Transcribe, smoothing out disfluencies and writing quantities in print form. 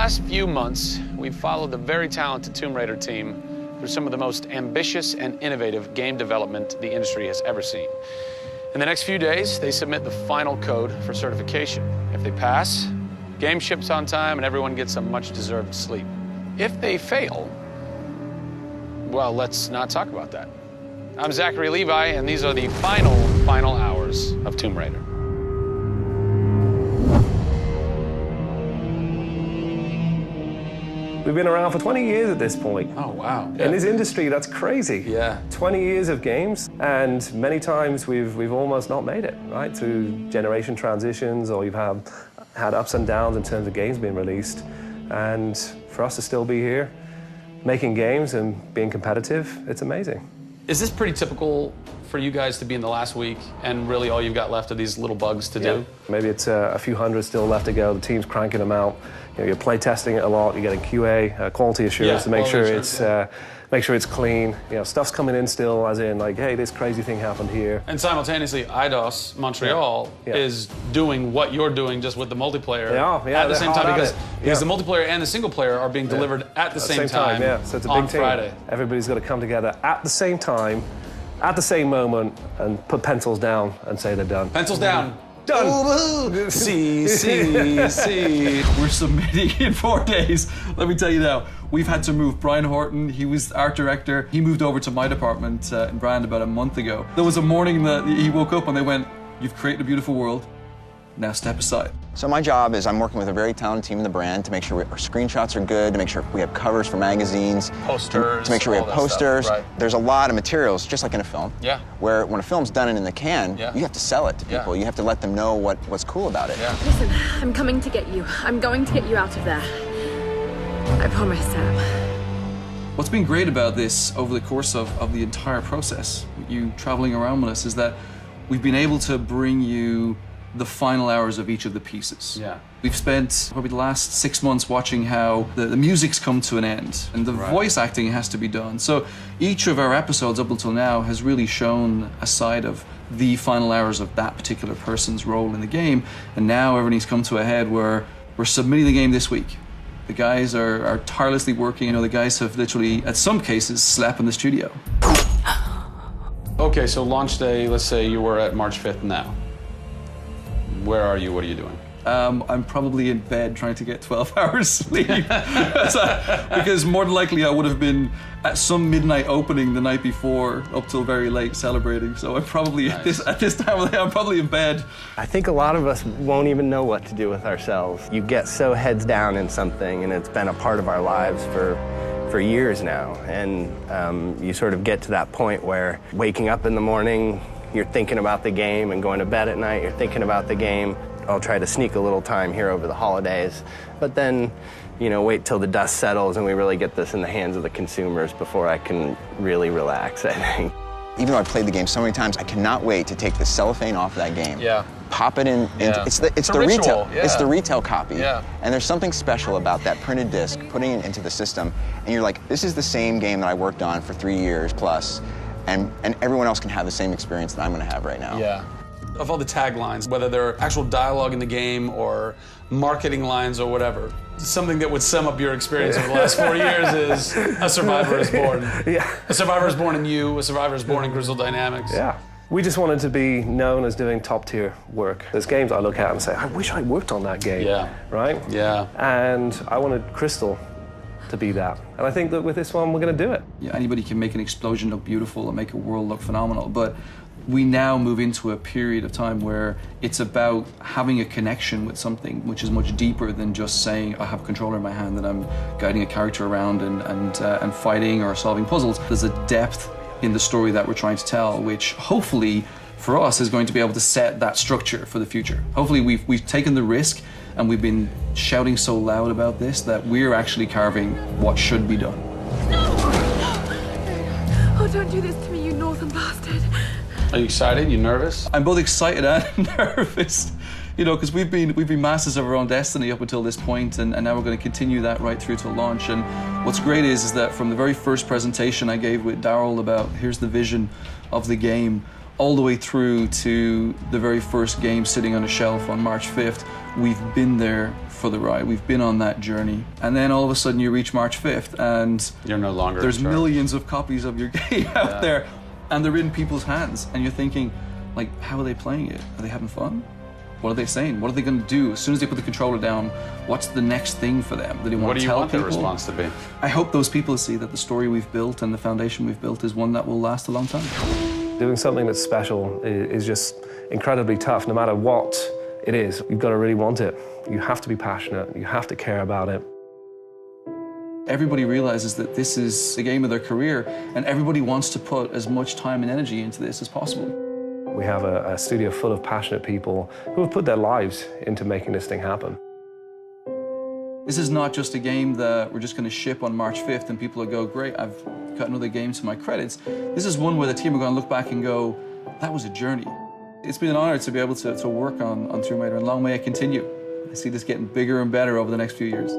last few months, we've followed the very talented Tomb Raider team through some of the most ambitious and innovative game development the industry has ever seen. In the next few days, they submit the final code for certification. If they pass, game ships on time and everyone gets some much-deserved sleep. If they fail, well, let's not talk about that. I'm Zachary Levi, and these are the final hours of Tomb Raider. We've been around for 20 years at this point. Oh, wow. In this industry, that's crazy. Yeah. 20 years of games, and many times we've almost not made it, right? Through generation transitions, or you've had ups and downs in terms of games being released. And for us to still be here, making games and being competitive, it's amazing. Is this pretty typical for you guys to be in the last week and really all you've got left are these little bugs to do? Maybe it's a few hundred still left to go. The team's cranking them out. You know, you're play testing it a lot. You're getting QA, quality assurance, to make sure it's clean. You know, stuff's coming in still, as in like, hey, this crazy thing happened here. And simultaneously, IDOS Montreal is doing what you're doing, just with the multiplayer at the same time, because the multiplayer and the single player are being delivered at the same time. So it's a big team. Friday. Everybody's got to come together at the same time, at the same moment, and put pencils down and say they're done. Pencils down. Done. See. We're submitting in 4 days. Let me tell you now, we've had to move Brian Horton. He was art director. He moved over to my department in Brand about a month ago. There was a morning that he woke up and they went, "You've created a beautiful world. Now step aside." So my job is I'm working with a very talented team in the brand to make sure our screenshots are good, to make sure we have covers for magazines. Posters. To make sure we have posters. Right. There's a lot of materials, just like in a film. Yeah. Where when a film's done and in the can, you have to sell it to people. You have to let them know what's cool about it. Yeah. Listen, I'm coming to get you. I'm going to get you out of there. I promise, Sam. What's been great about this over the course of the entire process, you traveling around with us, is that we've been able to bring you the final hours of each of the pieces. Yeah. We've spent probably the last 6 months watching how the music's come to an end and the voice acting has to be done. So each of our episodes up until now has really shown a side of the final hours of that particular person's role in the game. And now everything's come to a head where we're submitting the game this week. The guys are tirelessly working. You know, the guys have literally, at some cases, slept in the studio. Okay, so launch day, let's say you were at March 5th now. Where are you? What are you doing? I'm probably in bed trying to get 12 hours sleep. Because more than likely I would have been at some midnight opening the night before up till very late celebrating. So I'm probably at this time of the day, I'm probably in bed. I think a lot of us won't even know what to do with ourselves. You get so heads down in something, and it's been a part of our lives for years now. And you sort of get to that point where waking up in the morning, you're thinking about the game, and going to bed at night, you're thinking about the game. I'll try to sneak a little time here over the holidays, but then, you know, wait till the dust settles and we really get this in the hands of the consumers before I can really relax, I think. Even though I've played the game so many times, I cannot wait to take the cellophane off of that game. Yeah. Pop it in. It's the ritual. retail. It's the retail copy. Yeah. And there's something special about that printed disc, putting it into the system, and you're like, this is the same game that I worked on for 3 years plus. And everyone else can have the same experience that I'm going to have right now. Yeah. Of all the taglines, whether they're actual dialogue in the game or marketing lines or whatever, something that would sum up your experience over the last 4 years is A Survivor is Born. Yeah. A Survivor is Born in You, A Survivor is Born in Crystal Dynamics. Yeah. We just wanted to be known as doing top-tier work. There's games I look at and say, I wish I worked on that game. Yeah. Right? Yeah. And I wanted Crystal to be that. And I think that with this one, we're going to do it. Yeah, anybody can make an explosion look beautiful and make a world look phenomenal, but we now move into a period of time where it's about having a connection with something which is much deeper than just saying, I have a controller in my hand and I'm guiding a character around and fighting or solving puzzles. There's a depth in the story that we're trying to tell, which hopefully for us is going to be able to set that structure for the future. Hopefully we've taken the risk and we've been shouting so loud about this that we're actually carving what should be done. No! Oh, don't do this to me, you northern bastard. Are you excited? You nervous? I'm both excited and nervous, you know, because we've been masters of our own destiny up until this point, and now we're going to continue that right through to launch. And what's great is that from the very first presentation I gave with Daryl about here's the vision of the game, all the way through to the very first game sitting on a shelf on March 5th, we've been there for the ride. We've been on that journey. And then all of a sudden you reach March 5th and you're no longer there's in charge. millions of copies of your game out there, and they're in people's hands. And you're thinking, like, how are they playing it? Are they having fun? What are they saying? What are they going to do? As soon as they put the controller down, what's the next thing for them? Do they want to tell people? What do you want their response to be? I hope those people see that the story we've built and the foundation we've built is one that will last a long time. Doing something that's special is just incredibly tough, no matter what it is. You've got to really want it. You have to be passionate. You have to care about it. Everybody realizes that this is the game of their career, and everybody wants to put as much time and energy into this as possible. We have a studio full of passionate people who have put their lives into making this thing happen. This is not just a game that we're just going to ship on March 5th and people will go, great, I've got another game to my credits. This is one where the team are going to look back and go, that was a journey. It's been an honor to be able to work on Tomb Raider, and long may it continue. I see this getting bigger and better over the next few years.